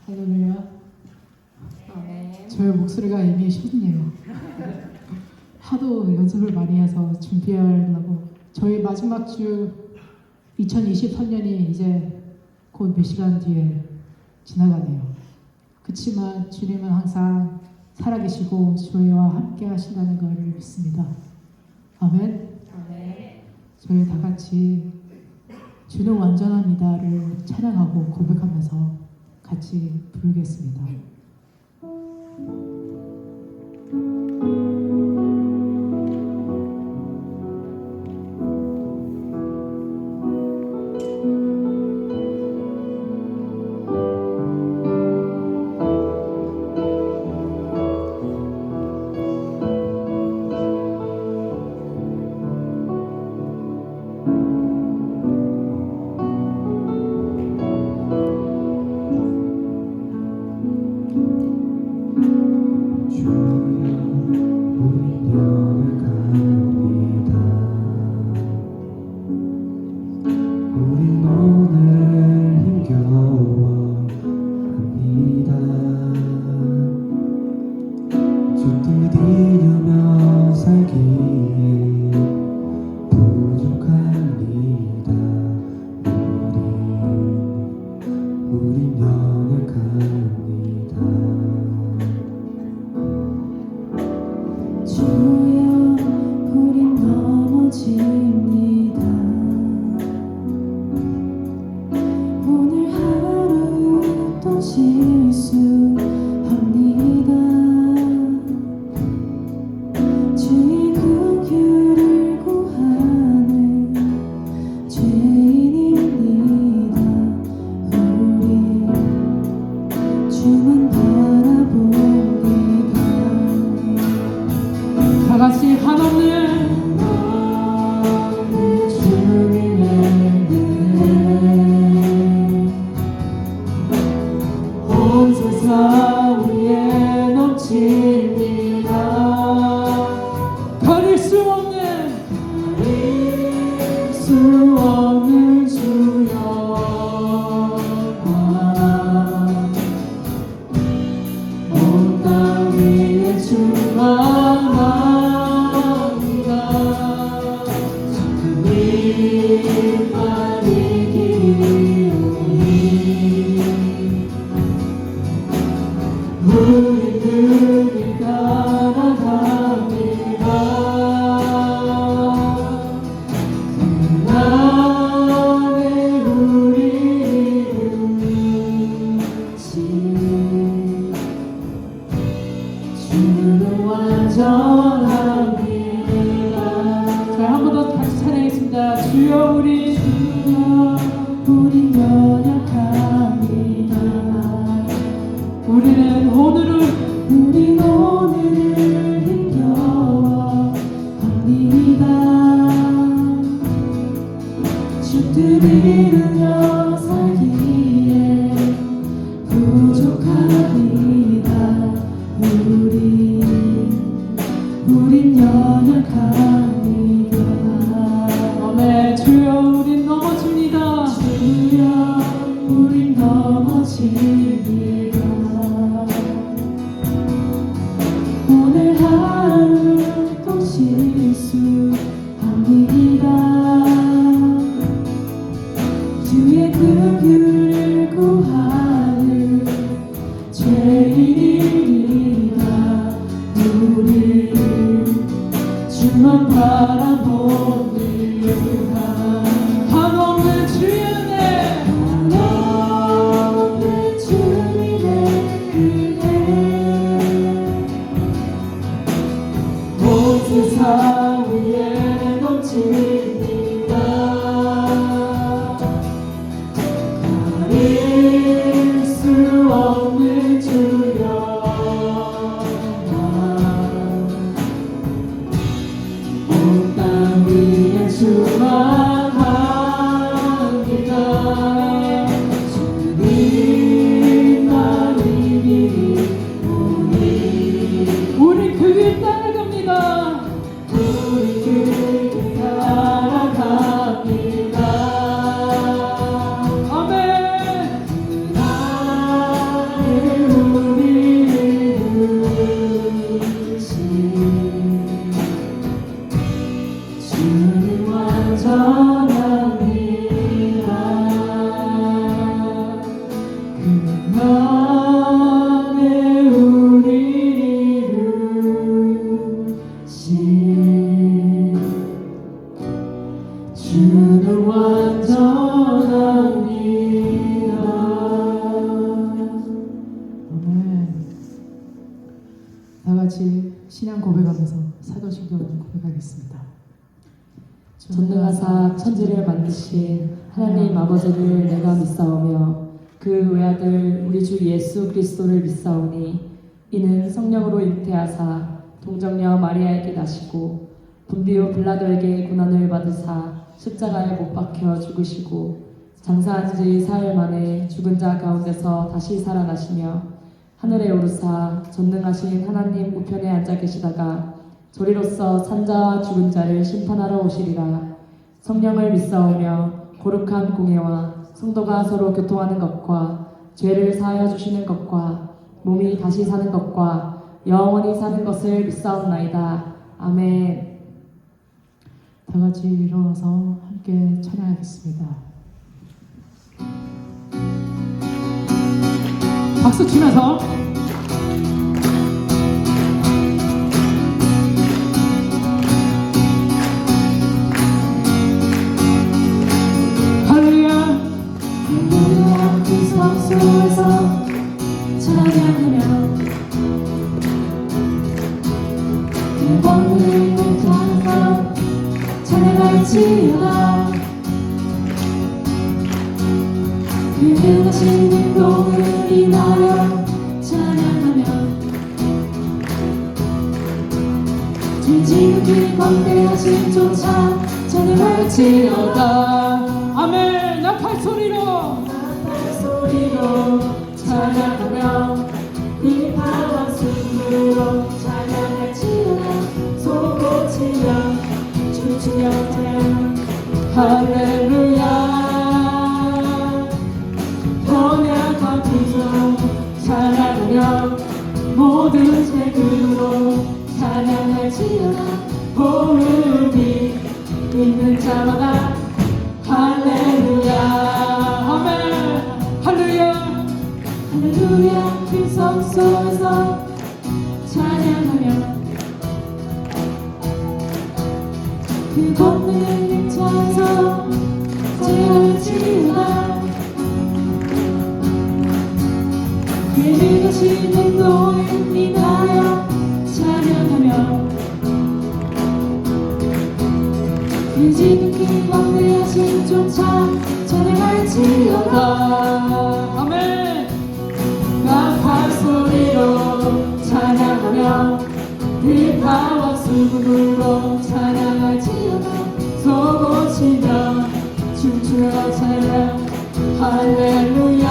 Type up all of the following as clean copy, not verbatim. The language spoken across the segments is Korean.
할렐루야. 아멘. 저의 목소리가 이미 쉽네요. 하도 연습을 많이 해서 준비하려고. 저희 마지막 주 2023년이 이제 곧 몇 시간 뒤에 지나가네요. 그렇지만 주님은 항상 살아계시고 저희와 함께 하신다는 것을 믿습니다. 아멘. 아멘. 저희 다 같이 주는 완전합니다를 찬양하고 고백하면서 같이 부르겠습니다. 다같이 한없는 주님의 은혜 온 세상 위에 넘칩니다. 가릴 수 없는 주여 온 땅 위에 충만합니다. 주님만 이기오니 우리들이 따라갑니다. 그날에 우리를 지 주는 완전합니다. 저희 한 번 더 같이 찬양했습니다. 주여 우리 연약합니다. 우리는 오늘을 힘겨워합니다. 주 뜻을 이루며 살기에 부족합니다. 우린 연약합니다. 아멘. 주여 우린 넘어집니다. 주여 우린 넘어집니다. 오늘 하루 또 실수합니다. 주의 긍휼을 구하는 죄인입니다. 우리 주만 바라보는 한없는 주의 은혜 한없는 주님의 그 안에 우리 이루신 주는 완전합니다. 아멘. 다 같이 신앙 고백하면서 사도신경 고백하겠습니다. 전능하사 천지를 만드신 하나님 아버지를 내가 믿사오며 그 외아들 우리 주 예수 그리스도를 믿사오니 이는 성령으로 잉태하사 동정녀 마리아에게 나시고 본디오 빌라도에게 고난을 받으사 십자가에 못 박혀 죽으시고 장사한 지 사흘 만에 죽은 자 가운데서 다시 살아나시며 하늘에 오르사 전능하신 하나님 우편에 앉아 계시다가 저리로서 산자와 죽은 자를 심판하러 오시리라. 성령을 믿사오며 거룩한 공예와 성도가 서로 교통하는 것과 죄를 사하여 주시는 것과 몸이 다시 사는 것과 영원히 사는 것을 믿사옵나이다. 아멘. 다 같이 일어나서 함께 찬양하겠습니다. 박수 치면서 할렐루야. 그 성소에서 찬양하며 그 권능을 향하여 찬양할지어다. 그 행하신 행동을 인하여 찬양하며 주 지극히 광대하신 조차 찬양할지어다. 아멘. 나팔 소리로 찬양하며 비파와 승부로 찬양할지어다. 소고치며 춤추며 찬양 할렐루야. 번약한 구속 찬양하며 모든 세금으로 찬양할지어다. 호흡이 있는 자마다 할렐루야. 아멘. 할렐루야. 할렐루야. 그 성소에서 찬양하며 그 권능을 찬양하서 찬양할지어다. 그 행하신 행동을 인하여 찬양하며 그 지극히 광대하신 조차 찬양할지어다. 아멘. 나팔 소리로 찬양하며 비파와 수금으로 찬양할지어다. 소고치며 춤추며 찬양 할렐루야.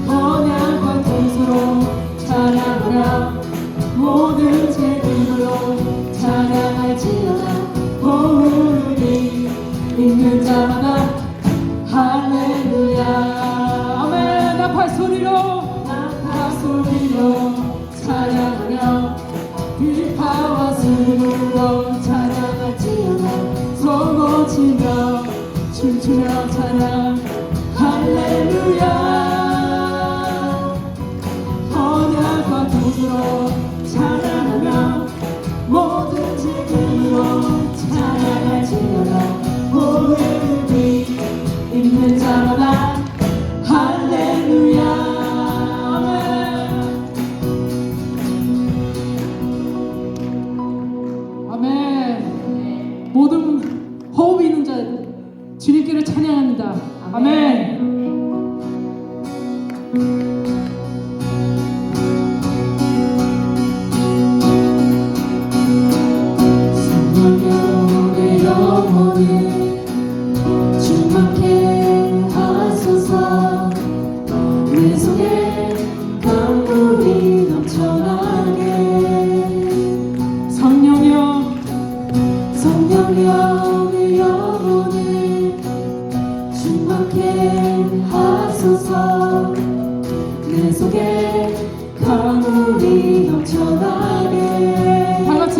번약과 통수로 찬양하며 모든 재능으로 찬양할지어다. 호흡이 있는 자마다 할렐루야. 아멘. 나팔 소리로 나팔 소리로 찬양하며 비파와 수금으로 찬양할지어다. 소고치며 춤추며 찬양 할렐루야. 언약과 도수로 찬양하며 모든 지금으로 찬양할지어다. 호흡이 있는 자마다 할렐루야. 아멘. 아멘. 모든 호흡이 있는 자 주님께를 찬양합니다. 아멘. 성령의 영혼을 충만케 하소서. 내 속에 강물이 넘쳐나게. 성령이여 성령여 내 영혼을 충만케 하소서. 내 속에 강물이 넘쳐나게. 다 같이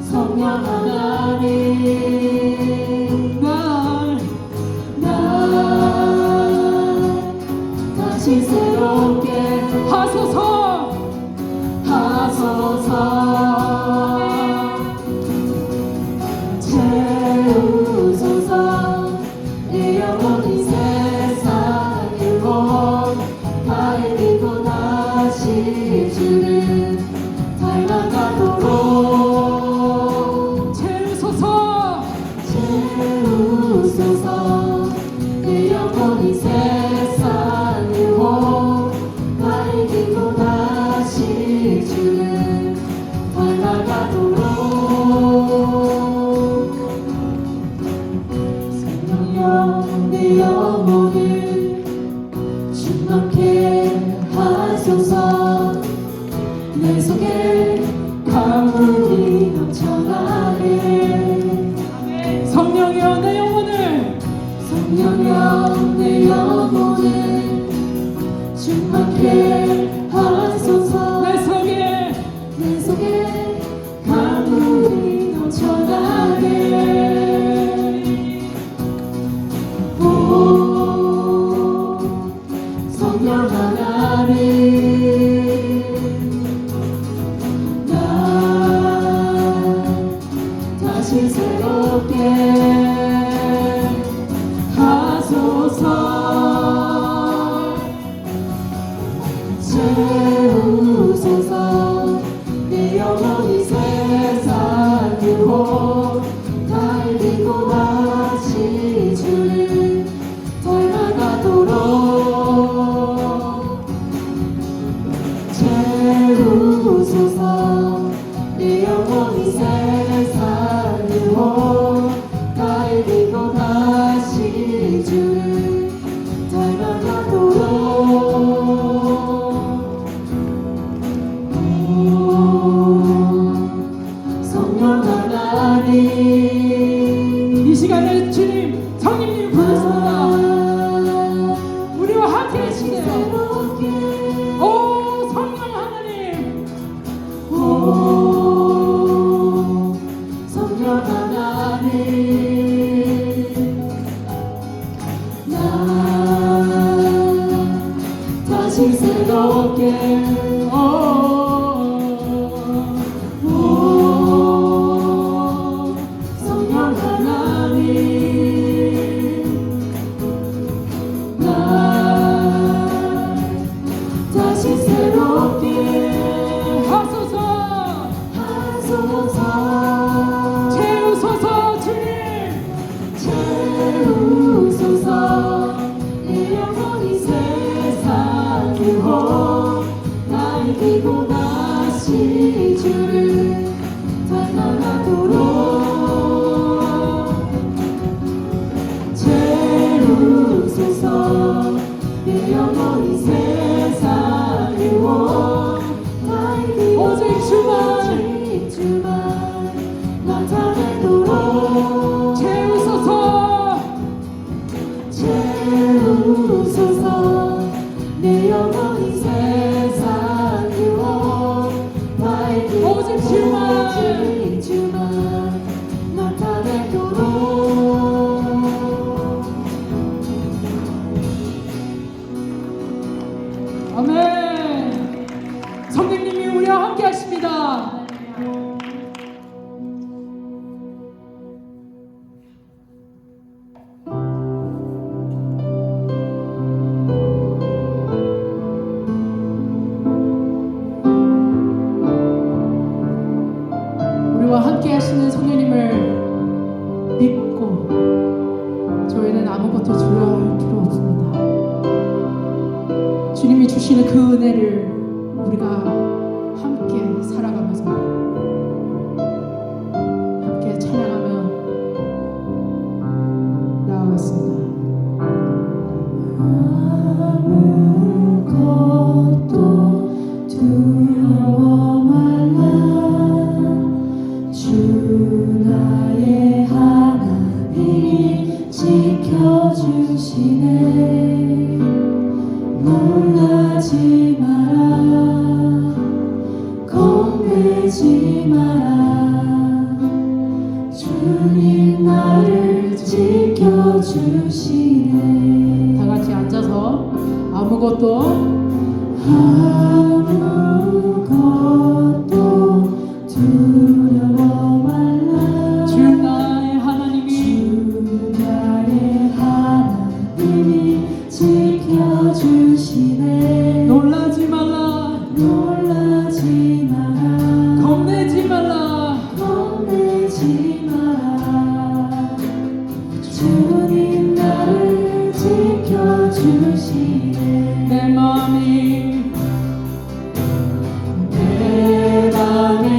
성령 하나님 채우소서 내 영혼이 세상 유혹 가리키고 다시 주는 닮아가도록 성령 내 영혼을 충만케 하소서 내 속에 강물이 넘쳐나게 성령이여 내 영혼을 성령이여 내 영혼을 충만케 하소서 내 속에 강물이 넘쳐나게 오 성령 하나님 다시 새롭게 하소서 채우소서 내 영혼이 세상 유혹 달리고 다시 주를 닮아가도록 채우소서 내 영혼이 세상 유혹 달리고 다시 주를 닮아가도록 성령 하나님 이 시간에 주님 성령님 부르십니다. 우리와 함께 하시네요. 오 성령 하나님 오 성령 하나님 나 다시 새롭게 성령 하나님 나 다시 새롭게 하소서 채우소서 주님 채우소서 내 영혼이 세상 유혹 날뛰고 다시 주를 닮아가도록 채우소서 내 영혼이 세상 유혹 날뛰고 오직 주만 나타내도록 채우소서 내 영혼이 세상 유혹 날뛰고 오직 주만 나타내도록 아멘. 성령님이 우리와 함께 하십니다. 우리와 함께 하시는 성령님을 믿고 저희는 아무것도 두려워할 필요 없습니다. 주님이 주시는 그 은혜를 우리가 함께 살아가면서 함께 찬양하며 나아가겠습니다. 아무것도 두려워 말라 주 나의 하나님이 지켜주시네 놀라지 마라 겁내지 마라 주님 나를 지켜주시네 다 같이 앉아서 아무것도 두려워 말라 주 나의 하나님이 지켜주시네 놀라지 말라 겁내지 말라 주님 나를 지켜주시네. 내 맘이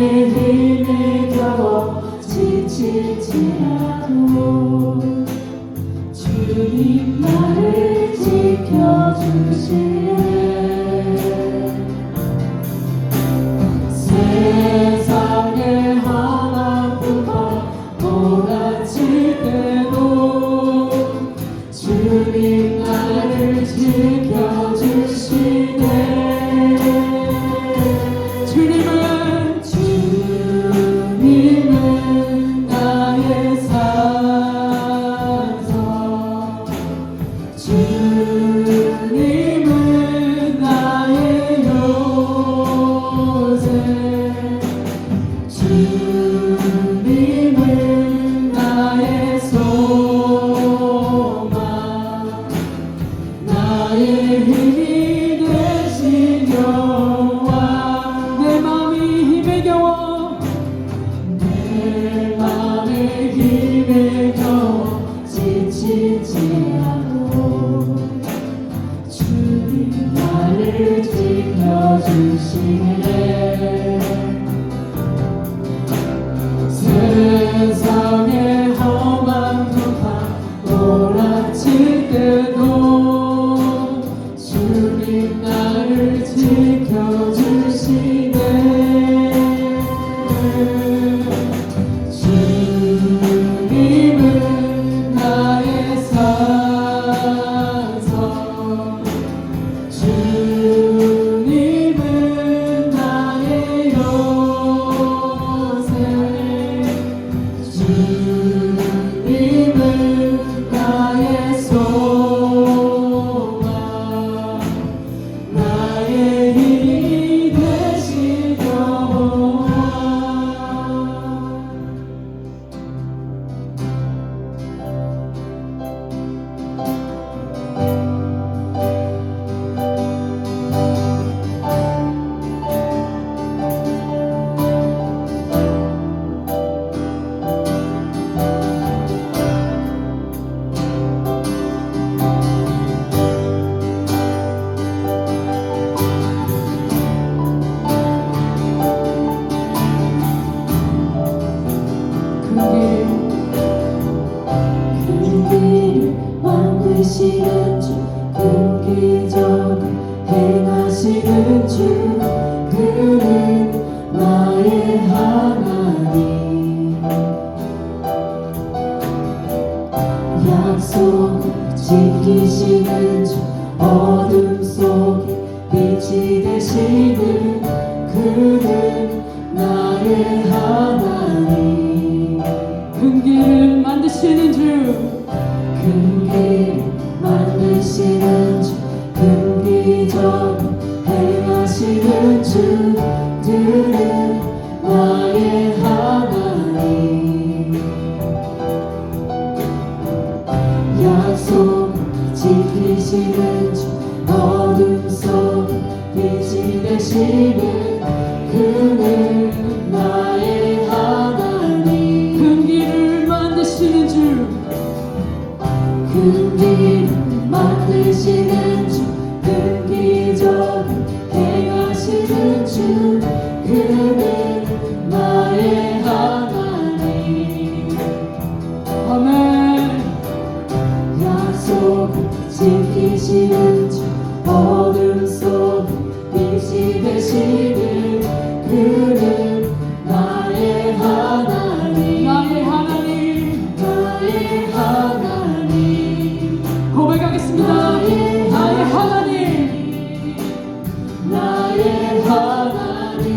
힘이 겨워 지칠지라도 주님 나를 지켜주시네. 세상의 험한 풍파 몰아칠 때도 주님 나를 지켜주시네. 주님은 나의 산성, 주님은 나의 요새, 주님은 나의 소망, 나의 힘이 되신 여호와. 내 맘이 힘에 겨워, 내 맘의 힘에 겨워 지치지라도 주님 나를 지켜주시네. 세상의 험한 풍파 몰아칠 때도 주님 나를 지켜주시네. 주님은 나의 산성, 주님은 나의 요새, 주님은 나의 소망, 나의 힘이 되신 여호와. 그 길을 만드시는 주, 그 기적을 행하시는 주, 그는 나의 하나님. 약속 지키시는 주, 어둠 속에 빛이 되시는 그는 나의 하나님. 큰 길을 만드시는 주, 큰 길을 만드시는 주, 큰 기적 행하시는 주, 그는 나의 하나님. 약속 지키시는 주, 어둠 속에 빛이 되시는 그는 나의 하나님. 큰 길을 만드시는 주, 큰 길을 만드시는 주, 큰 기적 행하시는 주, 그는 나의 하나님. 아멘. 약속 지키시는 주, 어둠 속에 빛이 되시는 그는 나의 하나님. 나의 하나님, 나의 하나님. 고백하겠습니다. 나의 하나님, 나의 하나님.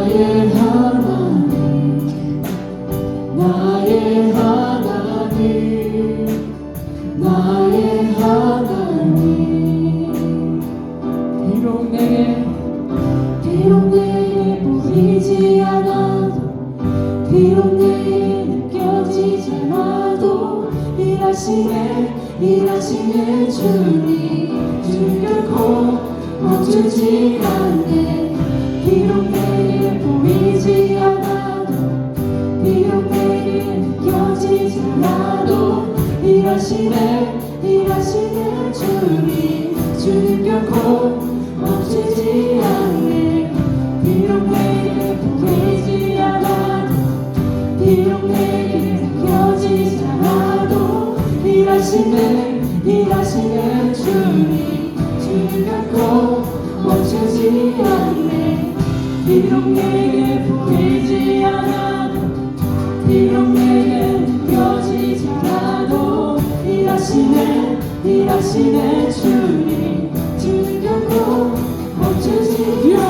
나의 하나님, 나의 하나님, 나의 하나님. 비록 내게 보이지 않아도, 비록 내게 느껴지지 않아도, 일하시는 주님 결코 멈추지 않네. 비록 내게 보이지 않아도, 비록 내게 느껴지지 않아도, 일하시는 주님 결코 멈추지 않네. 비록 내게 보이지 않아도, 비록 내게 느껴지지 않아도, 일하시는 주님 결코 멈추지 않네. 비록 내게 보이지 않아도, 비록 내게 느껴지지 않아도, 일하시는 주님 결코 멈추지 않네.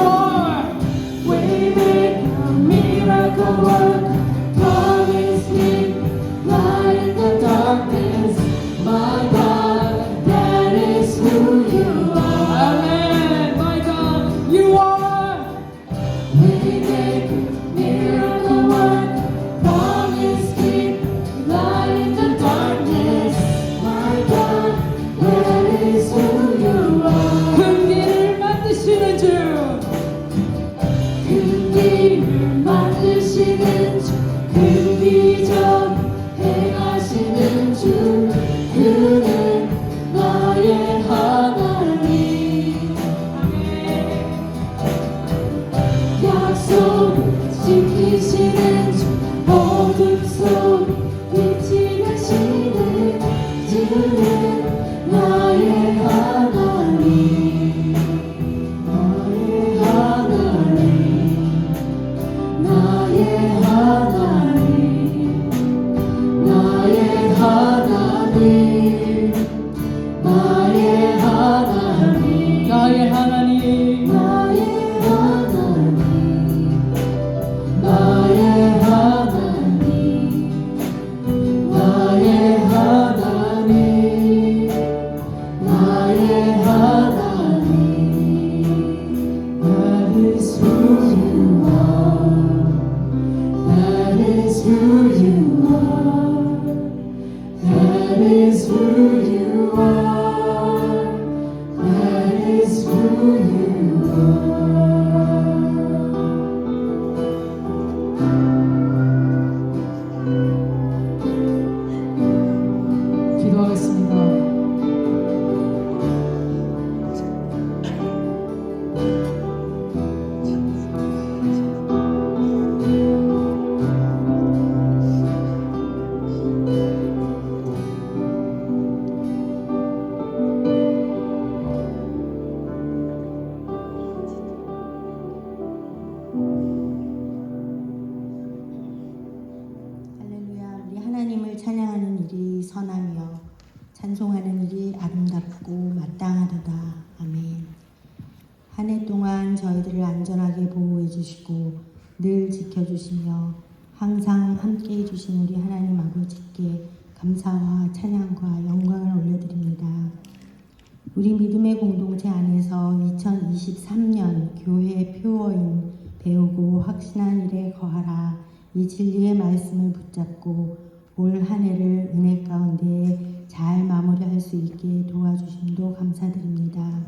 Waymaker, miracle worker, promise keeper, light in the darkness, my God, that is who you are. Amen, my God, you are. Waymaker, miracle worker, promise keeper, light in the darkness, my God, that is who you are. 큰 길을 만드시는 주, 큰 길을 만드시는 주, 큰 비전 행하시는 주, 그는 나의 하나님. 약속을 지키시는 주, 어둠 속 빛이 되시는 주는 나의 하나님. 나의 하나님, 나의 하나님, 나의 하나님, 나의 하나님, 나의 하나님, 나의 하나님, 나의 하나님, 나의 하나님, 나의 하나님. That is who you are. That is who you are. That is who you are. That is who you are. 기도하겠습니다. 할렐루야. 우리 하나님을 찬양하는 일이 선하며 찬송하는 일이 아름답고 마땅하도다. 아멘. 한 해 동안 저희들을 안전하게 보호해 주시고 늘 지켜주시며 항상 함께해 주신 우리 하나님 아버지께 감사와 찬양과 영광을 올려드립니다. 우리 믿음의 공동체 안에서 2023년 교회 표어인 배우고 확신한 일에 거하라, 이 진리의 말씀을 붙잡고 올 한 해를 은혜 가운데 잘 마무리할 수 있게 도와주심도 감사드립니다.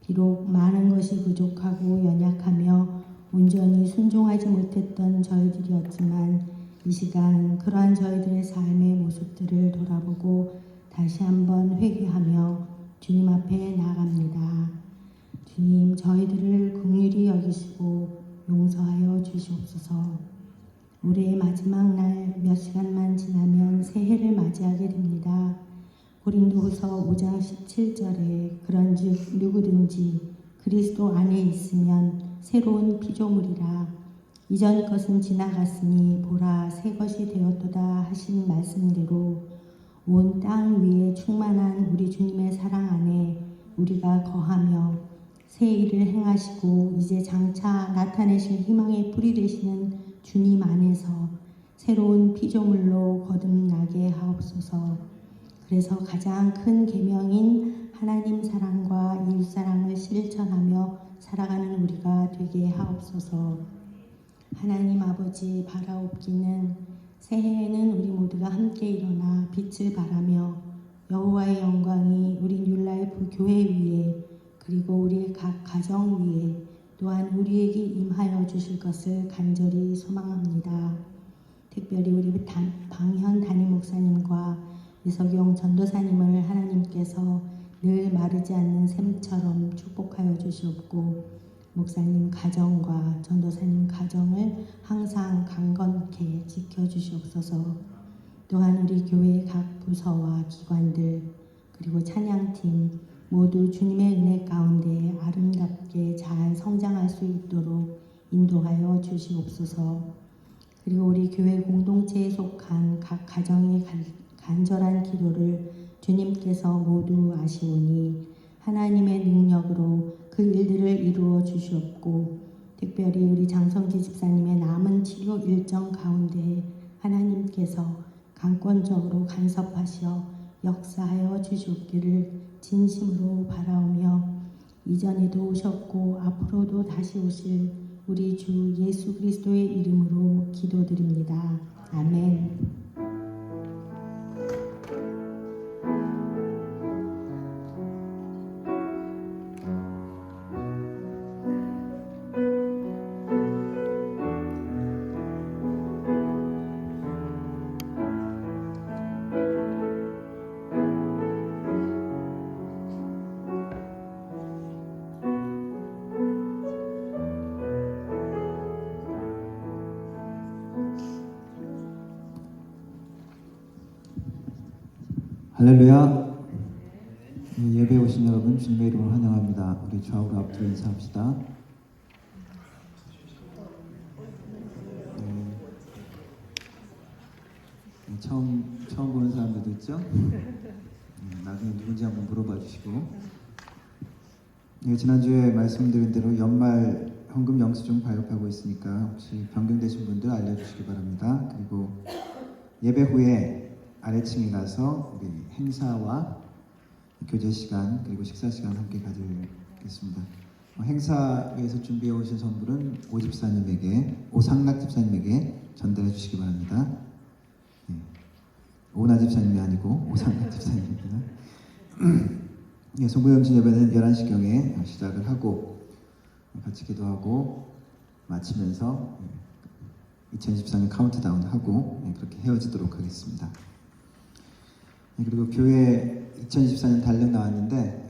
비록 많은 것이 부족하고 연약하며 온전히 순종하지 못했던 저희들이었지만 이 시간 그러한 저희들의 삶의 모습들을 돌아보고 다시 한번 회개하며 주님 앞에 나아갑니다. 주님, 저희들을 긍휼히 여기시고 용서하여 주시옵소서. 올해의 마지막 날 몇 시간만 지나면 새해를 맞이하게 됩니다. 고린도후서 5장 17절에 그런즉 누구든지 그리스도 안에 있으면 새로운 피조물이라, 이전 것은 지나갔으니 보라 새 것이 되었도다 하신 말씀대로 온 땅 위에 충만한 우리 주님의 사랑 안에 우리가 거하며 새 일을 행하시고 이제 장차 나타내실 희망의 뿌리 되시는 주님 안에서 새로운 피조물로 거듭나게 하옵소서. 그래서 가장 큰 계명인 하나님 사랑과 이웃 사랑을 실천하며 살아가는 우리가 되게 하옵소서. 하나님 아버지 바라옵기는 새해에는 우리 모두가 함께 일어나 빛을 발하며 여호와의 영광이 우리 뉴라이프 교회 위에 그리고 우리 각 가정 위에 또한 우리에게 임하여 주실 것을 간절히 소망합니다. 특별히 우리 방현 담임 목사님과 이석용 전도사님을 하나님께서 늘 마르지 않는 샘처럼 축복하여 주시옵고 목사님 가정과 전도사님 가정을 항상 강건케 지켜주시옵소서. 또한 우리 교회 각 부서와 기관들 그리고 찬양팀 모두 주님의 은혜 가운데 아름답게 잘 성장할 수 있도록 인도하여 주시옵소서. 그리고 우리 교회 공동체에 속한 각 가정의 간절한 기도를 주님께서 모두 아시오니 하나님의 능력으로 그 일들을 이루어 주시옵고 특별히 우리 장성지 집사님의 남은 치료 일정 가운데 하나님께서 강권적으로 간섭하시어 역사하여 주시옵기를 진심으로 바라오며 이전에도 오셨고 앞으로도 다시 오실 우리 주 예수 그리스도의 이름으로 기도드립니다. 아멘. 할렐루야. 예배에 오신 여러분 주님의 이름으로 환영합니다. 우리 좌우로 앞뒤로 인사합시다. 처음 보는 사람들도 있죠? 나중에 누군지 한번 물어봐 주시고. 지난주에 말씀드린 대로 연말 현금 영수증 발급하고 있으니까 혹시 변경되신 분들 알려주시기 바랍니다. 그리고 예배 후에 아래층에 가서 우리 행사와 교제 시간 그리고 식사 시간 함께 가지겠습니다. 행사에서 준비해 오신 선물은 오상락 집사님에게 전달해 주시기 바랍니다. 오나 집사님이 아니고 오상락 집사님입니다. 송구영신 예배는 11시경에 시작을 하고 같이 기도하고 마치면서 2024년 카운트다운 하고 그렇게 헤어지도록 하겠습니다. 그리고 교회 2024년 달력 나왔는데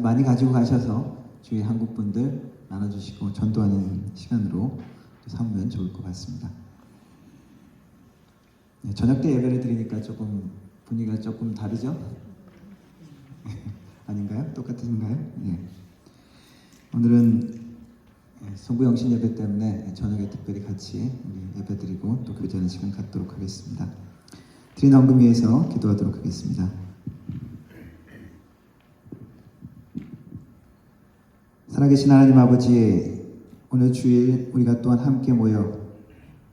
많이 가지고 가셔서 주위 한국 분들 나눠주시고 전도하는 시간으로 삼으면 좋을 것 같습니다. 저녁 때 예배를 드리니까 조금 분위기가 조금 다르죠? 아닌가요? 똑같은가요? 오늘은 송구영신 예배 때문에 저녁에 특별히 같이 우리 예배 드리고 또 교제하는 시간 갖도록 하겠습니다. 드린 헌금 위해서 기도하도록 하겠습니다. 살아계신 하나님 아버지, 오늘 주일 우리가 또한 함께 모여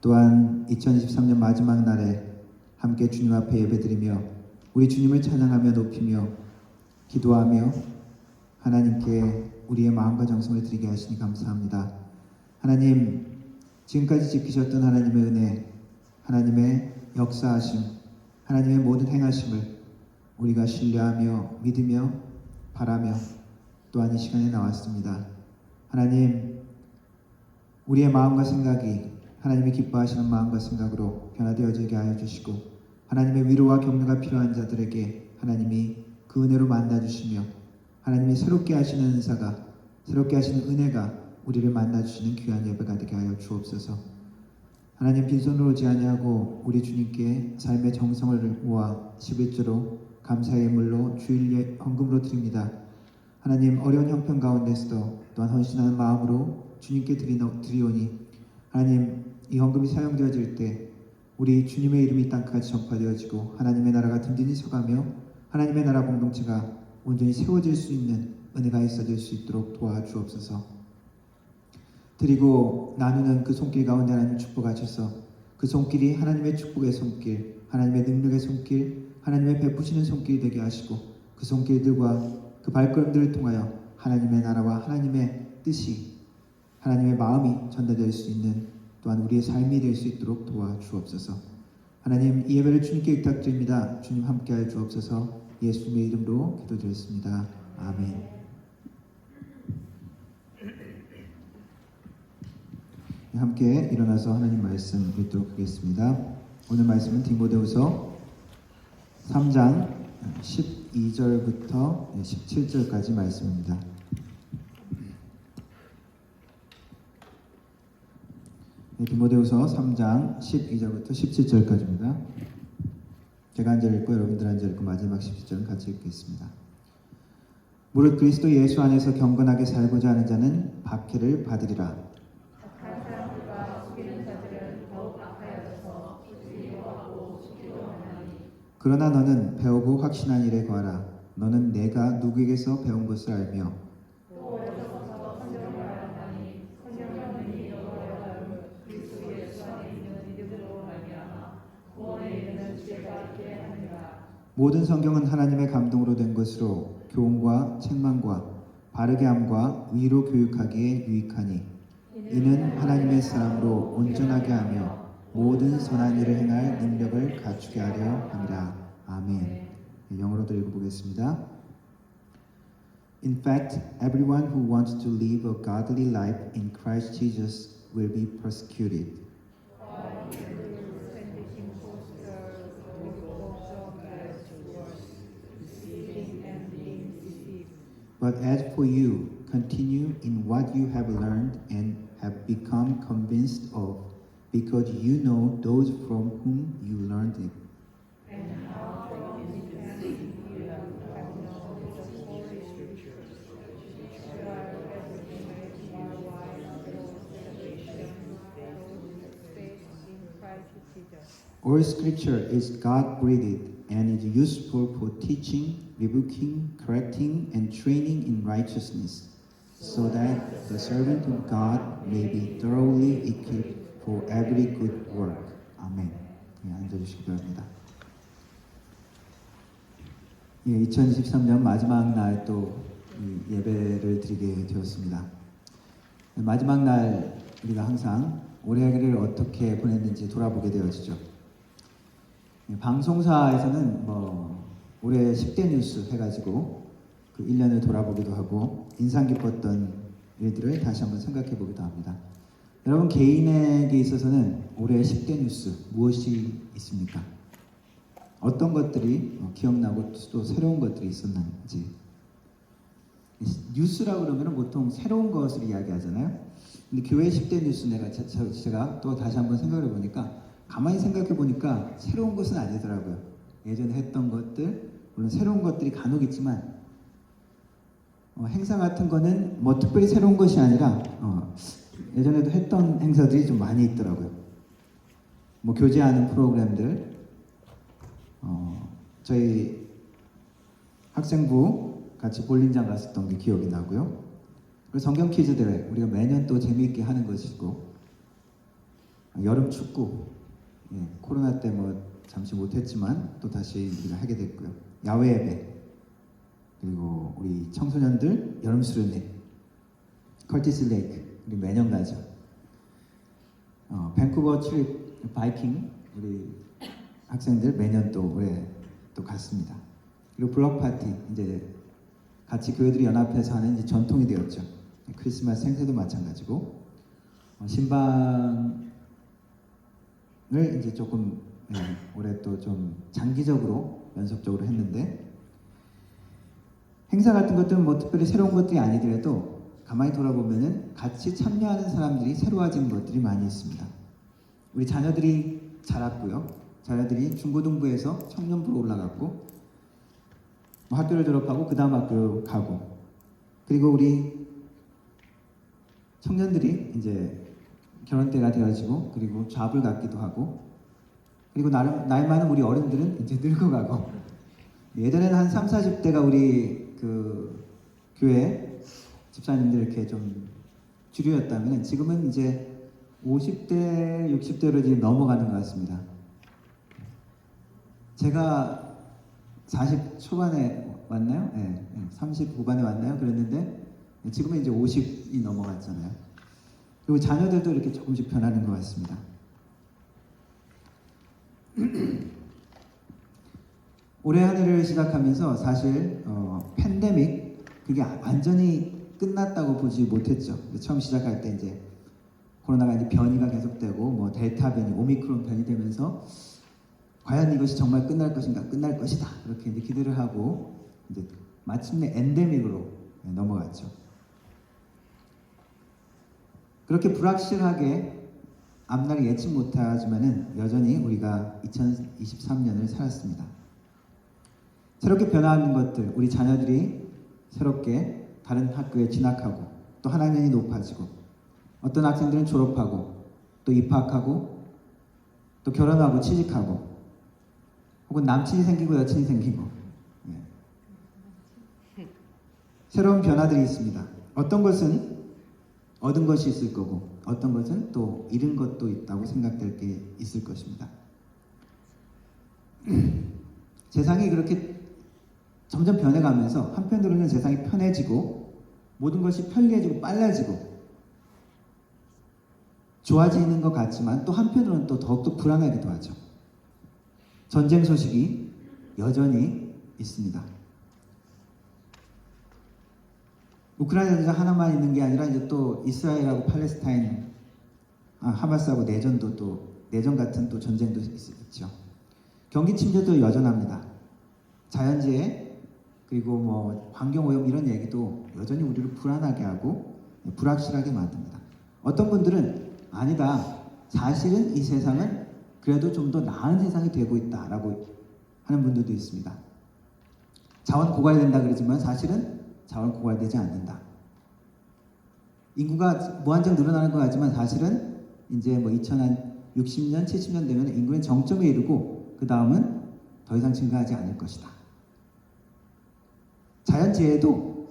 또한 2023년 마지막 날에 함께 주님 앞에 예배드리며 우리 주님을 찬양하며 높이며 기도하며 하나님께 우리의 마음과 정성을 드리게 하시니 감사합니다. 하나님, 지금까지 지키셨던 하나님의 은혜, 하나님의 역사하심, 하나님의 모든 행하심을 우리가 신뢰하며 믿으며 바라며 또한 이 시간에 나왔습니다. 하나님, 우리의 마음과 생각이 하나님이 기뻐하시는 마음과 생각으로 변화되어지게 하여 주시고 하나님의 위로와 격려가 필요한 자들에게 하나님이 그 은혜로 만나주시며 하나님이 새롭게 하시는 은사가 새롭게 하시는 은혜가 우리를 만나주시는 귀한 예배가 되게 하여 주옵소서. 하나님, 빈손으로 오지 아니하고 우리 주님께 삶의 정성을 모아 11조로 감사의 예물로 주일 헌금으로 드립니다. 하나님, 어려운 형편 가운데서도 또한 헌신하는 마음으로 주님께 드리오니 하나님, 이 헌금이 사용되어질 때 우리 주님의 이름이 땅까지 전파되어지고 하나님의 나라가 든든히 서가며 하나님의 나라 공동체가 온전히 세워질 수 있는 은혜가 있어질 수 있도록 도와주옵소서. 드리고 나누는 그 손길 가운데 하나님 축복하셔서 그 손길이 하나님의 축복의 손길, 하나님의 능력의 손길, 하나님의 베푸시는 손길이 되게 하시고 그 손길들과 그 발걸음들을 통하여 하나님의 나라와 하나님의 뜻이, 하나님의 마음이 전달될 수 있는 또한 우리의 삶이 될 수 있도록 도와주옵소서. 하나님, 이 예배를 주님께 부탁드립니다. 주님 함께하여 주옵소서. 예수님의 이름으로 기도드렸습니다. 아멘. 함께 일어나서 하나님 말씀 읽도록 하겠습니다. 오늘 말씀은 디모데후서 3장 12절부터 17절까지 말씀입니다. 디모데후서 3장 12절부터 17절까지입니다. 제가 한 절 읽고 여러분들 한 절 읽고 마지막 17절은 같이 읽겠습니다. 무릇 그리스도 예수 안에서 경건하게 살고자 하는 자는 박해를 받으리라. 그러나 너는 배우고 확신한 일에 거하라. 너는 내가 누구에게서 배운 것을 알며 모든 성경은 하나님의 감동으로 된 것으로 교훈과 책망과 바르게 함과 위로 교육하기에 유익하니 이는 하나님의 사람으로 온전하게 하며 모든 선한 일을 행할 능력을 갖추게 하려 함이라. 아멘. 영어로도 읽어보겠습니다. In fact, everyone who wants to live a godly life in Christ Jesus will be persecuted. But as for you, continue in what you have learned and have become convinced of, because you know those from whom you learned it. All scripture is God-breathed and is useful for teaching, rebuking, correcting, and training in righteousness, so that the servant of God may be thoroughly equipped for every good work. 아멘. 앉아주시기 바랍니다. 2023년 마지막 날 또 예배를 드리게 되었습니다. 마지막 날 우리가 항상 올해를 어떻게 보냈는지 돌아보게 되어지죠. 방송사에서는 올해 10대 뉴스 해가지고 그 1년을 돌아보기도 하고 인상 깊었던 일들을 다시 한번 생각해 보기도 합니다. 여러분 개인에게 있어서는 올해 10대 뉴스 무엇이 있습니까? 어떤 것들이 기억나고 또 새로운 것들이 있었는지. 뉴스라고 그러면 보통 새로운 것을 이야기하잖아요. 근데 교회 10대 뉴스 제가 또 다시 한번 생각해 보니까 가만히 생각해 보니까 새로운 것은 아니더라고요. 예전에 했던 것들, 물론 새로운 것들이 간혹 있지만 행사 같은 거는 특별히 새로운 것이 아니라 예전에도 했던 행사들이 좀 많이 있더라고요. 교제하는 프로그램들, 저희 학생부 같이 볼링장 갔었던 게 기억이 나고요. 그리고 성경 퀴즈 대회 우리가 매년 또 재미있게 하는 것이고, 여름 축구 코로나 때 잠시 못했지만 또 다시 우리가 하게 됐고요. 야외 예배, 그리고 우리 청소년들 여름 수련회, 커티스 레이크 우리 매년 가죠. 밴쿠버 트립 바이킹 우리 학생들 매년 또 올해 또 갔습니다. 그리고 블록 파티 이제 같이 교회들이 연합해서 하는 이제 전통이 되었죠. 크리스마스 행사도 마찬가지고 신방을 이제 조금 올해 또 좀 장기적으로 연속적으로 했는데, 행사 같은 것들은 특별히 새로운 것들이 아니더라도 가만히 돌아보면은 같이 참여하는 사람들이 새로워진 것들이 많이 있습니다. 우리 자녀들이 자랐고요. 자녀들이 중고등부에서 청년부로 올라갔고, 학교를 졸업하고 그 다음 학교로 가고, 그리고 우리 청년들이 이제 결혼 때가 되어지고, 그리고 잡을 갖기도 하고, 그리고 나이 많은 우리 어른들은 이제 늙어가고, 예전에는 한 30, 40대가 우리 그 교회 집사님들 이렇게 좀 주류였다면 지금은 이제 50대, 60대로 이제 넘어가는 것 같습니다. 제가 40 초반에 왔나요? 네, 30 후반에 왔나요? 그랬는데 지금은 이제 50이 넘어갔잖아요. 그리고 자녀들도 이렇게 조금씩 변하는 것 같습니다. 올해 한 해를 시작하면서 사실 팬데믹 그게 완전히 끝났다고 보지 못했죠. 처음 시작할 때 이제 코로나가 이제 변이가 계속되고 뭐 델타 변이, 오미크론 변이 되면서 과연 이것이 정말 끝날 것인가, 끝날 것이다 그렇게 이제 기대를 하고 이제 마침내 엔데믹으로 넘어갔죠. 그렇게 불확실하게 앞날을 예측 못하지만은 여전히 우리가 2023년을 살았습니다. 새롭게 변화하는 것들, 우리 자녀들이 새롭게 다른 학교에 진학하고 또 한 학년이 높아지고 어떤 학생들은 졸업하고 또 입학하고 또 결혼하고 취직하고 혹은 남친이 생기고 여친이 생기고 새로운 변화들이 있습니다. 어떤 것은 얻은 것이 있을 거고 어떤 것은 또 잃은 것도 있다고 생각될 게 있을 것입니다. 세상이 그렇게 점점 변해가면서 한편으로는 세상이 편해지고 모든 것이 편리해지고 빨라지고 좋아지는 것 같지만 또 한편으로는 또 더욱더 불안하기도 하죠. 전쟁 소식이 여전히 있습니다. 우크라이나 전쟁 하나만 있는 게 아니라 이제 또 이스라엘하고 팔레스타인, 하마스하고 내전도 또 내전 같은 또 전쟁도 있죠. 경기 침체도 여전합니다. 자연재해 그리고 뭐 환경오염 이런 얘기도 여전히 우리를 불안하게 하고 불확실하게 만듭니다. 어떤 분들은 아니다. 사실은 이 세상은 그래도 좀 더 나은 세상이 되고 있다라고 하는 분들도 있습니다. 자원 고갈된다 그러지만 사실은 자원 고갈되지 않는다. 인구가 무한정 늘어나는 것 같지만 사실은 이제 뭐 2060년, 70년 되면 인구는 정점에 이르고 그 다음은 더 이상 증가하지 않을 것이다. 자연재해도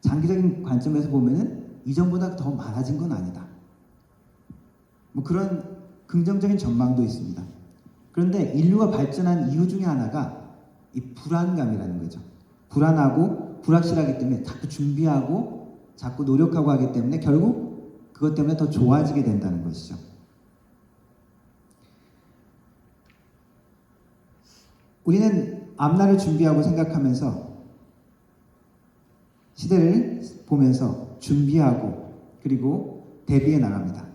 장기적인 관점에서 보면은 이전보다 더 많아진 건 아니다. 뭐 그런 긍정적인 전망도 있습니다. 그런데 인류가 발전한 이유 중에 하나가 이 불안감이라는 거죠. 불안하고 불확실하기 때문에 자꾸 준비하고 자꾸 노력하고 하기 때문에 결국 그것 때문에 더 좋아지게 된다는 것이죠. 우리는 앞날을 준비하고 생각하면서 시대를 보면서 준비하고 그리고 대비해 나갑니다.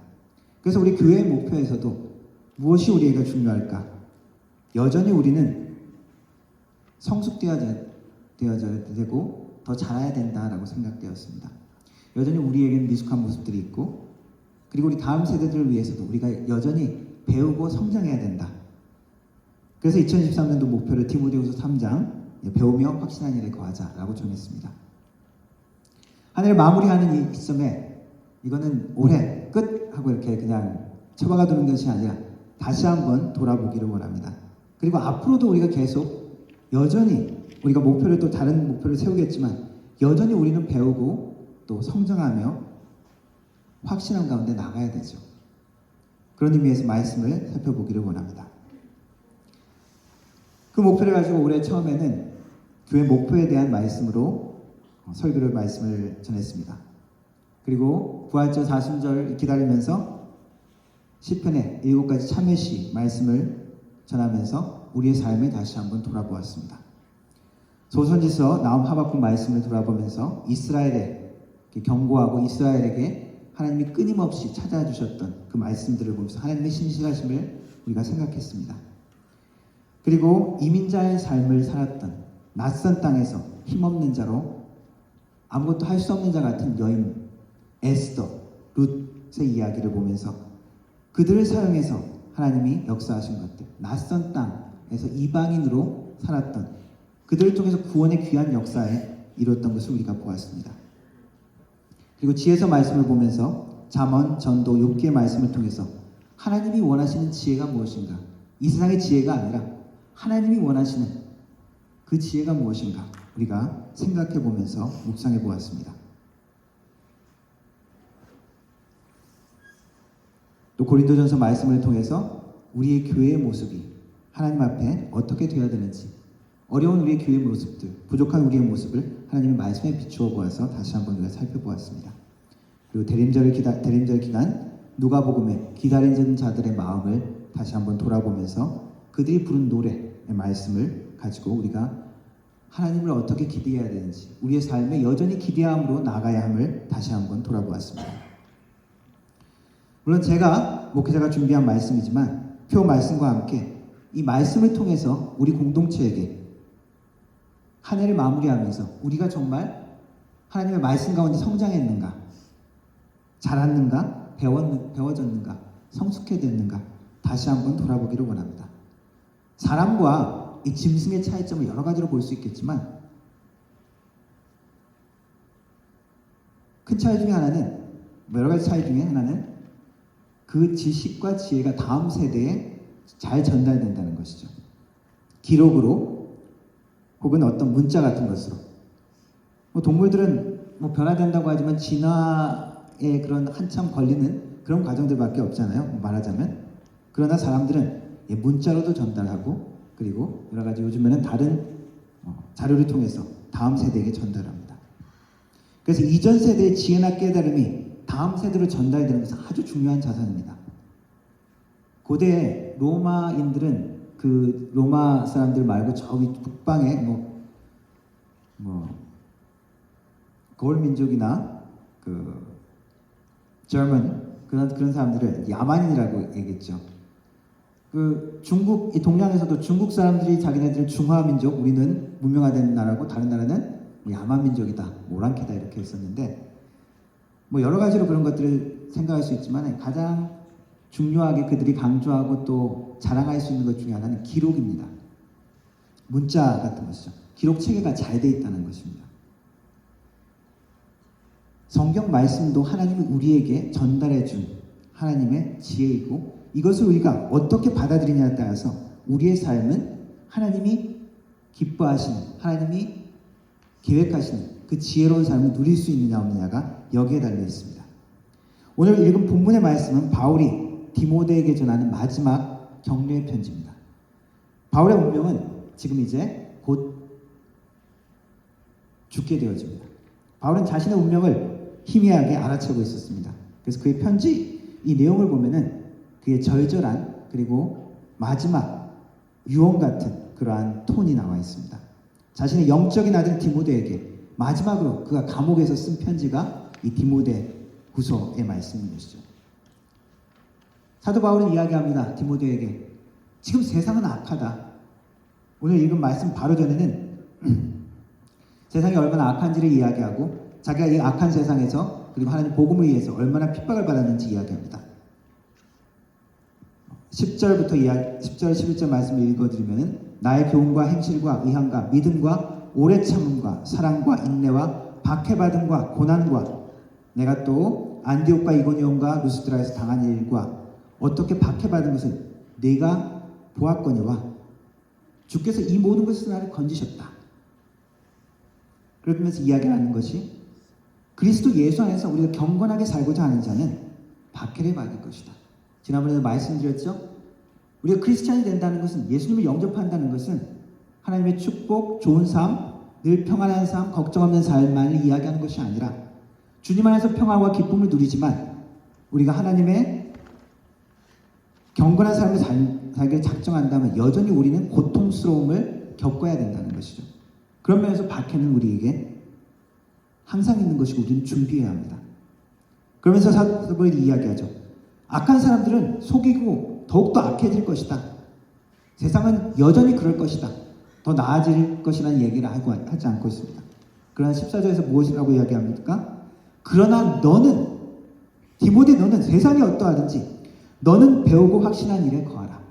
그래서 우리 교회의 목표에서도 무엇이 우리에게 중요할까? 여전히 우리는 성숙되어져야 되고 더 자라야 된다라고 생각되었습니다. 여전히 우리에게는 미숙한 모습들이 있고 그리고 우리 다음 세대들을 위해서도 우리가 여전히 배우고 성장해야 된다. 그래서 2023년도 목표를 디모데후서 3장 배우며 확신한 일에 거하자라고 정했습니다. 한 해를 마무리하는 이 시점에 이거는 올해 끝 하고 이렇게 그냥 처박아 두는 것이 아니라 다시 한번 돌아보기를 원합니다. 그리고 앞으로도 우리가 계속 여전히 우리가 목표를 또 다른 목표를 세우겠지만 여전히 우리는 배우고 또 성장하며 확신한 가운데 나가야 되죠. 그런 의미에서 말씀을 살펴보기를 원합니다. 그 목표를 가지고 올해 처음에는 교회 목표에 대한 말씀으로 설교를 말씀을 전했습니다. 그리고 부활절 사순절 기다리면서 시편의 7가지 참회시 말씀을 전하면서 우리의 삶을 다시 한번 돌아보았습니다. 소선지서 나움 하박국 말씀을 돌아보면서 이스라엘에 경고하고 이스라엘에게 하나님이 끊임없이 찾아주셨던 그 말씀들을 보면서 하나님의 신실하심을 우리가 생각했습니다. 그리고 이민자의 삶을 살았던 낯선 땅에서 힘없는 자로 아무것도 할 수 없는 자 같은 여인 에스더, 룻의 이야기를 보면서 그들을 사용해서 하나님이 역사하신 것들, 낯선 땅에서 이방인으로 살았던 그들을 통해서 구원의 귀한 역사에 이뤘던 것을 우리가 보았습니다. 그리고 지혜서 말씀을 보면서 잠언, 전도, 욥기의 말씀을 통해서 하나님이 원하시는 지혜가 무엇인가? 이 세상의 지혜가 아니라 하나님이 원하시는 그 지혜가 무엇인가? 우리가 생각해 보면서 묵상해 보았습니다. 또 고린도전서 말씀을 통해서 우리의 교회의 모습이 하나님 앞에 어떻게 되어야 되는지, 어려운 우리의 교회의 모습들, 부족한 우리의 모습을 하나님의 말씀에 비추어 보아서 다시 한번 우리가 살펴보았습니다. 그리고 대림절 기간 누가복음에 기다리는 자들의 마음을 다시 한번 돌아보면서 그들이 부른 노래의 말씀을 가지고 우리가 하나님을 어떻게 기대해야 되는지, 우리의 삶에 여전히 기대함으로 나가야 함을 다시 한번 돌아보았습니다. 물론 제가 목회자가 준비한 말씀이지만 표 말씀과 함께 이 말씀을 통해서 우리 공동체에게 한 해를 마무리하면서 우리가 정말 하나님의 말씀 가운데 성장했는가, 자랐는가, 배워졌는가, 성숙해졌는가 다시 한번 돌아보기를 원합니다. 사람과 이 짐승의 차이점을 여러 가지로 볼 수 있겠지만 큰 차이 중에 하나는, 여러 가지 차이 중에 하나는 그 지식과 지혜가 다음 세대에 잘 전달된다는 것이죠. 기록으로 혹은 어떤 문자 같은 것으로. 동물들은 변화된다고 하지만 진화에 그런 한참 걸리는 그런 과정들밖에 없잖아요. 말하자면. 그러나 사람들은 문자로도 전달하고 그리고 여러 가지 요즘에는 다른 자료를 통해서 다음 세대에게 전달합니다. 그래서 이전 세대의 지혜나 깨달음이 다음 세대로 전달되는 것은 아주 중요한 자산입니다. 고대 로마인들은 그 로마 사람들 말고 저기 북방에 거울 민족이나 그 저먼 그런 사람들을 야만인이라고 얘기했죠. 그 중국, 이 동양에서도 중국 사람들이 자기네들 중화 민족, 우리는 문명화된 나라고 다른 나라는 야만 민족이다, 오랑캐다 이렇게 했었는데 여러 가지로 그런 것들을 생각할 수 있지만 가장 중요하게 그들이 강조하고 또 자랑할 수 있는 것 중에 하나는 기록입니다. 문자 같은 것이죠. 기록 체계가 잘 돼 있다는 것입니다. 성경 말씀도 하나님이 우리에게 전달해 준 하나님의 지혜이고 이것을 우리가 어떻게 받아들이냐에 따라서 우리의 삶은 하나님이 기뻐하시는, 하나님이 계획하시는 그 지혜로운 삶을 누릴 수 있느냐 없느냐가 여기에 달려 있습니다. 오늘 읽은 본문의 말씀은 바울이 디모데에게 전하는 마지막 격려의 편지입니다. 바울의 운명은 지금 이제 곧 죽게 되어집니다. 바울은 자신의 운명을 희미하게 알아채고 있었습니다. 그래서 그의 편지 이 내용을 보면은 그의 절절한 그리고 마지막 유언 같은 그러한 톤이 나와 있습니다. 자신의 영적인 아들 디모데에게 마지막으로 그가 감옥에서 쓴 편지가 이 디모데 후서의 말씀인 것이죠. 사도 바울은 이야기합니다. 디모데에게 지금 세상은 악하다. 오늘 읽은 말씀 바로 전에는 세상이 얼마나 악한지를 이야기하고 자기가 이 악한 세상에서 그리고 하나님 복음을 위해서 얼마나 핍박을 받았는지 이야기합니다. 10절, 11절 말씀을 읽어드리면 나의 교훈과 행실과 의함과 믿음과 오래 참음과 사랑과 인내와 박해받음과 고난과 내가 또 안디옥과 이고니온과 루스드라에서 당한 일과 어떻게 박해받은 것을 내가 보았거니와 주께서 이 모든 것을 나를 건지셨다. 그러면서 이야기하는 것이 그리스도 예수 안에서 우리가 경건하게 살고자 하는 자는 박해를 받을 것이다. 지난번에도 말씀드렸죠. 우리가 크리스찬이 된다는 것은, 예수님을 영접한다는 것은 하나님의 축복, 좋은 삶, 늘 평안한 삶, 걱정 없는 삶만을 이야기하는 것이 아니라 주님 안에서 평안과 기쁨을 누리지만 우리가 하나님의 경건한 삶을 살기를 작정한다면 여전히 우리는 고통스러움을 겪어야 된다는 것이죠. 그런 면에서 박해는 우리에게 항상 있는 것이고 우리는 준비해야 합니다. 그러면서 사도 바울이 이야기하죠. 악한 사람들은 속이고 더욱더 악해질 것이다. 세상은 여전히 그럴 것이다. 더 나아질 것이라는 얘기를 하지 않고 있습니다. 그러나 14절에서 무엇이라고 이야기합니까? 그러나 너는, 디모데 너는 세상이 어떠하든지 너는 배우고 확신한 일에 거하라.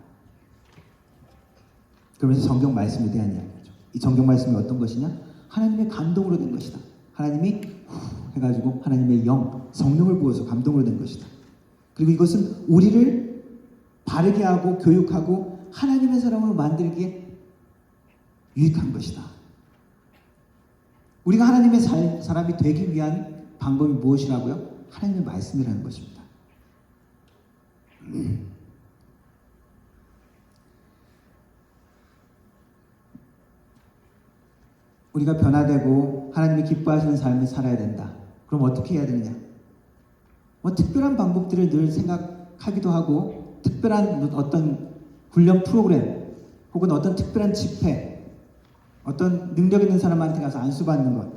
그러면서 성경 말씀에 대한 이야기죠. 이 성경 말씀이 어떤 것이냐? 하나님의 감동으로 된 것이다. 하나님이 해가지고 하나님의 영, 성령을 부어서 감동으로 된 것이다. 그리고 이것은 우리를 바르게 하고 교육하고 하나님의 사람으로 만들기에 유익한 것이다. 우리가 하나님의 사람이 되기 위한 방법이 무엇이라고요? 하나님의 말씀이라는 것입니다. 우리가 변화되고 하나님이 기뻐하시는 삶을 살아야 된다. 그럼 어떻게 해야 되느냐? 특별한 방법들을 늘 생각하기도 하고 특별한 어떤 훈련 프로그램 혹은 어떤 특별한 집회, 어떤 능력 있는 사람한테 가서 안수받는 것,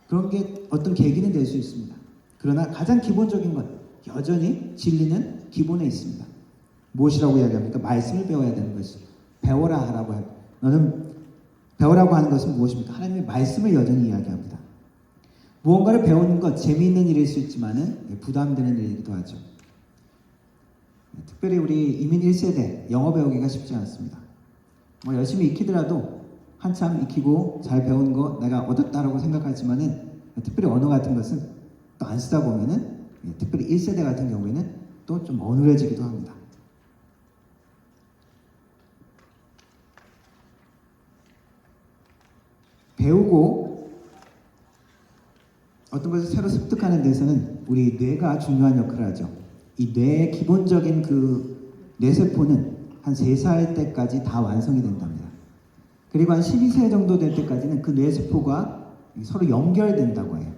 그런 게 어떤 계기는 될 수 있습니다. 그러나 가장 기본적인 것, 여전히 진리는 기본에 있습니다. 무엇이라고 이야기합니까? 말씀을 배워야 되는 것이. 배워라 하라고 합니다. 너는 배우라고 하는 것은 무엇입니까? 하나님의 말씀을 여전히 이야기합니다. 무언가를 배우는 것, 재미있는 일일 수 있지만은 부담되는 일이기도 하죠. 특별히 우리 이민 1세대 영어 배우기가 쉽지 않습니다. 열심히 익히더라도 한참 익히고 잘 배운 거 내가 얻었다라고 생각하지만은 특별히 언어 같은 것은 또 안 쓰다 보면은 특별히 1세대 같은 경우에는 또 좀 어눌해지기도 합니다. 배우고 어떤 것을 새로 습득하는 데서는 우리 뇌가 중요한 역할을 하죠. 이 뇌의 기본적인 그 뇌세포는 한 3살 때까지 다 완성이 된답니다. 그리고 한 12세 정도 될 때까지는 그 뇌세포가 서로 연결된다고 해요.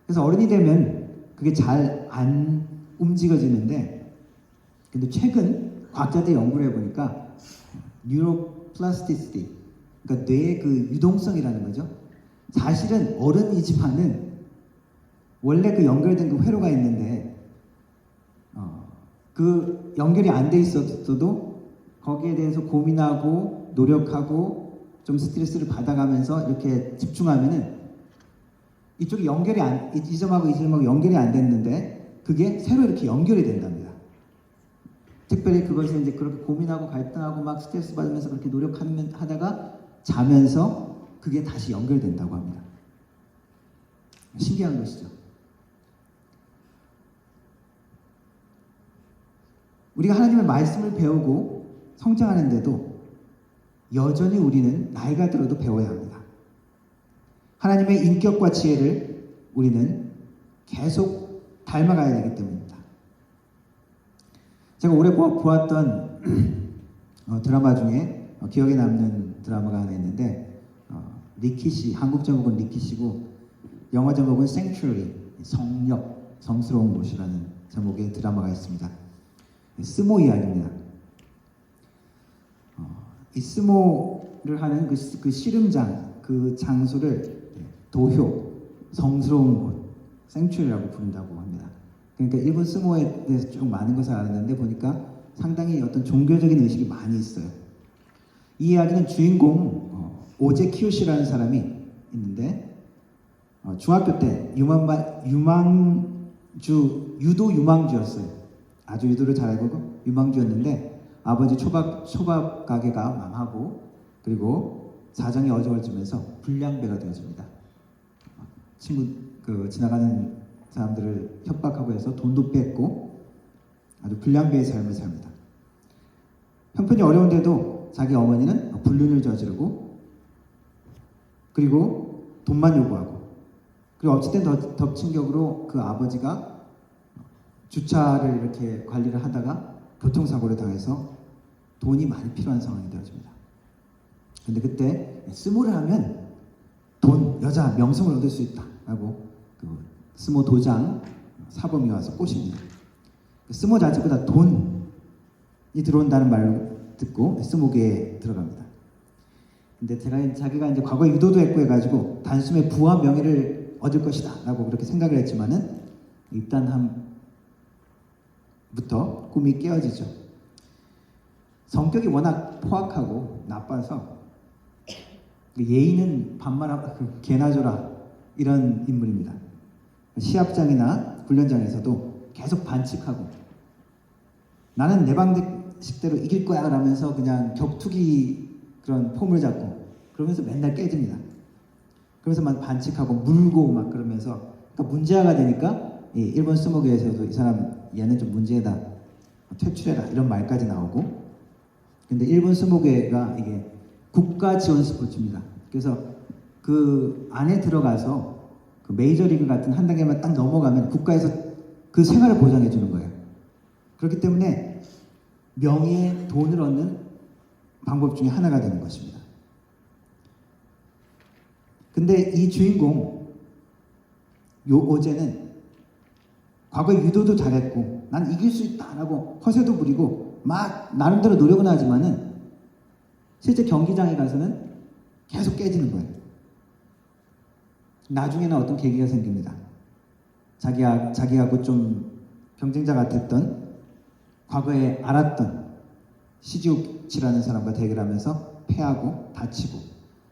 그래서 어른이 되면 그게 잘 안 움직여지는데, 근데 최근 과학자들이 연구를 해보니까 뉴로플라스티시티, 그러니까 뇌의 그 유동성이라는 거죠. 사실은 어른이지만은 원래 그 연결된 그 회로가 있는데 그 연결이 안 돼 있었어도 거기에 대해서 고민하고 노력하고 좀 스트레스를 받아가면서 이렇게 집중하면은 이쪽이 연결이 이 점하고 이 점하고 연결이 안 됐는데 그게 새로 이렇게 연결이 된답니다. 특별히 그것을 이제 그렇게 고민하고 갈등하고 막 스트레스 받으면서 그렇게 노력하다가 자면서 그게 다시 연결된다고 합니다. 신기한 것이죠. 우리가 하나님의 말씀을 배우고 성장하는데도 여전히 우리는 나이가 들어도 배워야 합니다. 하나님의 인격과 지혜를 우리는 계속 닮아가야 되기 때문입니다. 제가 올해 보았던 드라마 중에 기억에 남는 드라마가 하나 있는데 리키 씨, 한국 제목은 리키 씨고 영어 제목은 Sanctuary, 성역, 성스러운 곳이라는 제목의 드라마가 있습니다. 스모 이야기입니다. 이 스모를 하는 그 씨름장, 그 장소를 도효, 성스러운 곳, 생츄리라고 부른다고 합니다. 그러니까 일본 스모에 대해서 좀 많은 것을 알았는데 보니까 상당히 어떤 종교적인 의식이 많이 있어요. 이 이야기는 주인공 오제 키요시라는 사람이 있는데 중학교 때 유도 유망주였어요. 아주 유도를 잘하고 유망주였는데 아버지 초밥 가게가 망하고 그리고 사정이 어려워지면서 불량배가 되어집니다. 지나가는 사람들을 협박하고 해서 돈도 뺏고 아주 불량배의 삶을 삽니다. 형편이 어려운데도 자기 어머니는 불륜을 저지르고 그리고 돈만 요구하고 그리고 어쨌든 덮친 격으로 그 아버지가 주차를 이렇게 관리를 하다가 교통사고를 당해서 돈이 많이 필요한 상황이 되어집니다. 근데 그때 스모를 하면 돈, 여자, 명성을 얻을 수 있다라고 그 스모 도장 사범이 와서 꼬십니다. 스모 자체보다 돈이 들어온다는 말을 듣고 스모계에 들어갑니다. 근데 자기가 이제 과거에 유도도 했고 해가지고 단숨에 부와 명예를 얻을 것이다라고 그렇게 생각을 했지만은 입단함부터 꿈이 깨어지죠. 성격이 워낙 포악하고 나빠서 예의는 반말하고 개나 줘라 이런 인물입니다. 시합장이나 훈련장에서도 계속 반칙하고 나는 내 방식대로 이길 거야 라면서 그냥 격투기 그런 폼을 잡고 그러면서 맨날 깨집니다. 그러면서 막 반칙하고 물고 막 그러면서 그러니까 문제아가 되니까 일본 스모계에서도 이 사람 얘는 좀 문제다 퇴출해라 이런 말까지 나오고 근데 일본 스모계가 이게 국가 지원 스포츠입니다. 그래서 그 안에 들어가서 그 메이저리그 같은 한 단계만 딱 넘어가면 국가에서 그 생활을 보장해 주는 거예요. 그렇기 때문에 명예, 돈을 얻는 방법 중에 하나가 되는 것입니다. 근데 이 주인공 오제는 과거에 유도도 잘했고 난 이길 수 있다 라고 허세도 부리고 막 나름대로 노력은 하지만은 실제 경기장에 가서는 계속 깨지는 거예요. 나중에는 어떤 계기가 생깁니다. 자기하고 좀 경쟁자 같았던 과거에 알았던 시지욱치라는 사람과 대결하면서 패하고 다치고,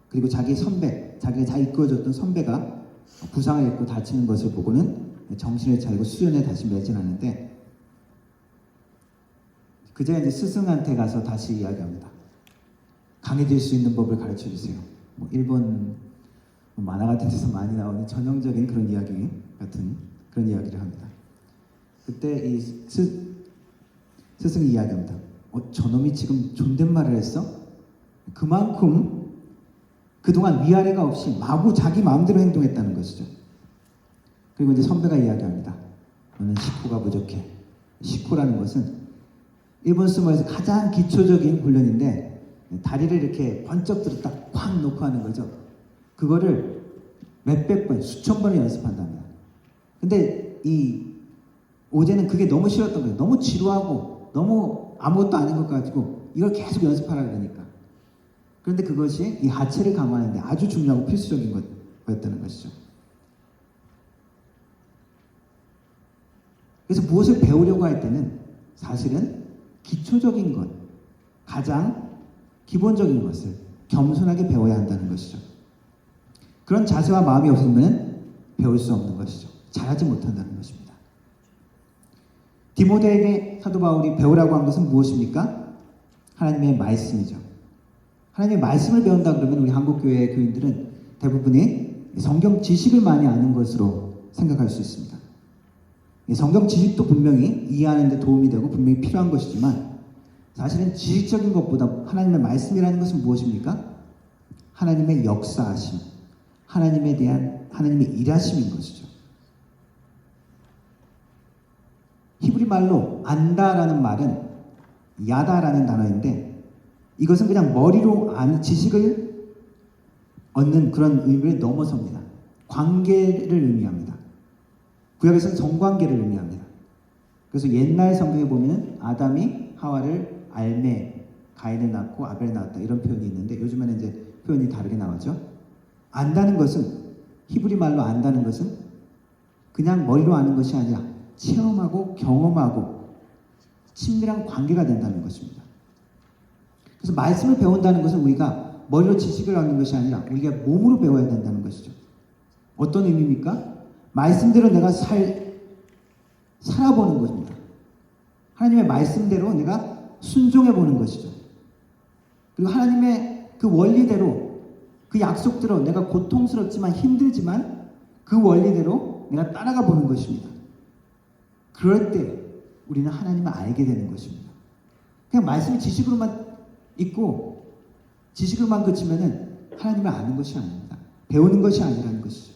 그리고 자기 선배, 자기가 잘 이끌어줬던 선배가 부상을 입고 다치는 것을 보고는 정신을 차리고 수련에 다시 매진하는데, 그제야 이제 스승한테 가서 다시 이야기합니다. 강해질 수 있는 법을 가르쳐 주세요. 뭐 일본 만화 같은 데서 많이 나오는 전형적인 그런 이야기 같은 그런 이야기를 합니다. 그때 이 스승이 이야기합니다. 저놈이 지금 존댓말을 했어? 그만큼 그동안 위아래가 없이 마구 자기 마음대로 행동했다는 것이죠. 그리고 이제 선배가 이야기합니다. 너는 식후가 부족해. 식후라는 것은 일본 스모에서 가장 기초적인 훈련인데, 다리를 이렇게 번쩍 들었다 쾅 놓고 하는 거죠. 그거를 몇백 번, 수천 번을 연습한답니다. 근데 이 오제는 그게 너무 싫었던 거예요. 너무 지루하고 너무 아무것도 아닌 것 가지고 이걸 계속 연습하라 그러니까. 그런데 그것이 이 하체를 강화하는데 아주 중요하고 필수적인 거였다는 것이죠. 그래서 무엇을 배우려고 할 때는 사실은 기초적인 것, 가장 기본적인 것을 겸손하게 배워야 한다는 것이죠. 그런 자세와 마음이 없으면 배울 수 없는 것이죠. 잘하지 못한다는 것입니다. 디모데에게 사도 바울이 배우라고 한 것은 무엇입니까? 하나님의 말씀이죠. 하나님의 말씀을 배운다 그러면 우리 한국교회 교인들은 대부분이 성경 지식을 많이 아는 것으로 생각할 수 있습니다. 성경 지식도 분명히 이해하는 데 도움이 되고 분명히 필요한 것이지만, 사실은 지식적인 것보다 하나님의 말씀이라는 것은 무엇입니까? 하나님의 역사하심, 하나님에 대한 하나님의 일하심인 것이죠. 히브리 말로 안다라는 말은 야다라는 단어인데, 이것은 그냥 머리로 아는 지식을 얻는 그런 의미를 넘어섭니다. 관계를 의미합니다. 구약에서는 성관계를 의미합니다. 그래서 옛날 성경에 보면 아담이 하와를 알매, 가인을 낳고 아벨을 낳았다 이런 표현이 있는데, 요즘에는 이제 표현이 다르게 나오죠. 안다는 것은, 히브리 말로 안다는 것은 그냥 머리로 아는 것이 아니라 체험하고 경험하고 친밀한 관계가 된다는 것입니다. 그래서 말씀을 배운다는 것은 우리가 머리로 지식을 얻는 것이 아니라 우리가 몸으로 배워야 된다는 것이죠. 어떤 의미입니까? 말씀대로 내가 살아보는 것입니다. 하나님의 말씀대로 내가 순종해 보는 것이죠. 그리고 하나님의 그 원리대로, 그 약속대로 내가 고통스럽지만 힘들지만 그 원리대로 내가 따라가 보는 것입니다. 그럴 때 우리는 하나님을 알게 되는 것입니다. 그냥 말씀이 지식으로만 있고 지식으로만 그치면은 하나님을 아는 것이 아닙니다. 배우는 것이 아니라는 것이죠.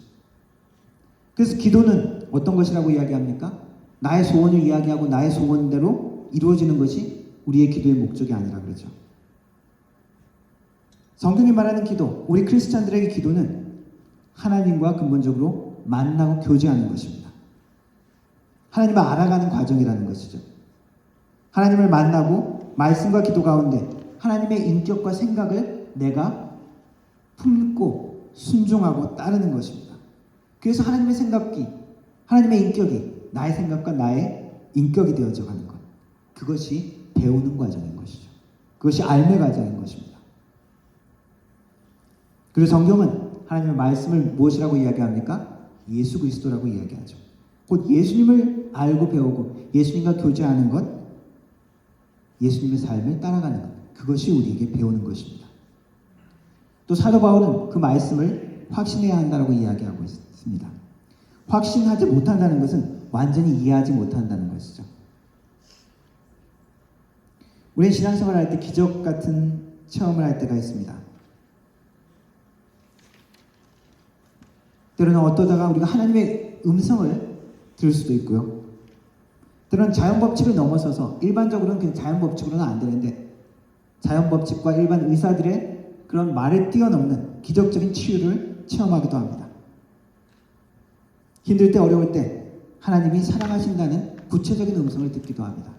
그래서 기도는 어떤 것이라고 이야기합니까? 나의 소원을 이야기하고 나의 소원대로 이루어지는 것이 우리의 기도의 목적이 아니라 그러죠. 성경이 말하는 기도, 우리 크리스찬들에게 기도는 하나님과 근본적으로 만나고 교제하는 것입니다. 하나님을 알아가는 과정이라는 것이죠. 하나님을 만나고 말씀과 기도 가운데 하나님의 인격과 생각을 내가 품고 순종하고 따르는 것입니다. 그래서 하나님의 생각이, 하나님의 인격이 나의 생각과 나의 인격이 되어져 가는 것, 그것이 배우는 과정인 것이죠. 그것이 알매 과정인 것입니다. 그리고 성경은 하나님의 말씀을 무엇이라고 이야기합니까? 예수 그리스도라고 이야기하죠. 곧 예수님을 알고 배우고 예수님과 교제하는 것, 예수님의 삶을 따라가는 것, 그것이 우리에게 배우는 것입니다. 또 사도 바울은 그 말씀을 확신해야 한다고 이야기하고 있습니다. 확신하지 못한다는 것은 완전히 이해하지 못한다는 것이죠. 우리는 신앙생활을 할 때 기적 같은 체험을 할 때가 있습니다. 때로는 어떠다가 우리가 하나님의 음성을 들을 수도 있고요. 때로는 자연 법칙을 넘어서서 일반적으로는 그냥 자연 법칙으로는 안 되는데 자연 법칙과 일반 의사들의 그런 말을 뛰어넘는 기적적인 치유를 체험하기도 합니다. 힘들 때 어려울 때 하나님이 사랑하신다는 구체적인 음성을 듣기도 합니다.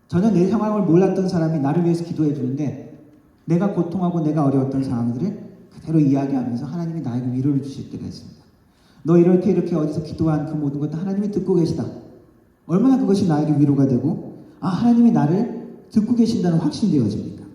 전혀 내 상황을 몰랐던 사람이 나를 위해서 기도해 주는데 내가 고통하고 내가 어려웠던 상황들을 그대로 이야기하면서 하나님이 나에게 위로를 주실 때가 있습니다. 너 이렇게 어디서 기도한 그 모든 것도 하나님이 듣고 계시다. 얼마나 그것이 나에게 위로가 되고 하나님이 나를 듣고 계신다는 확신이 되어집니까?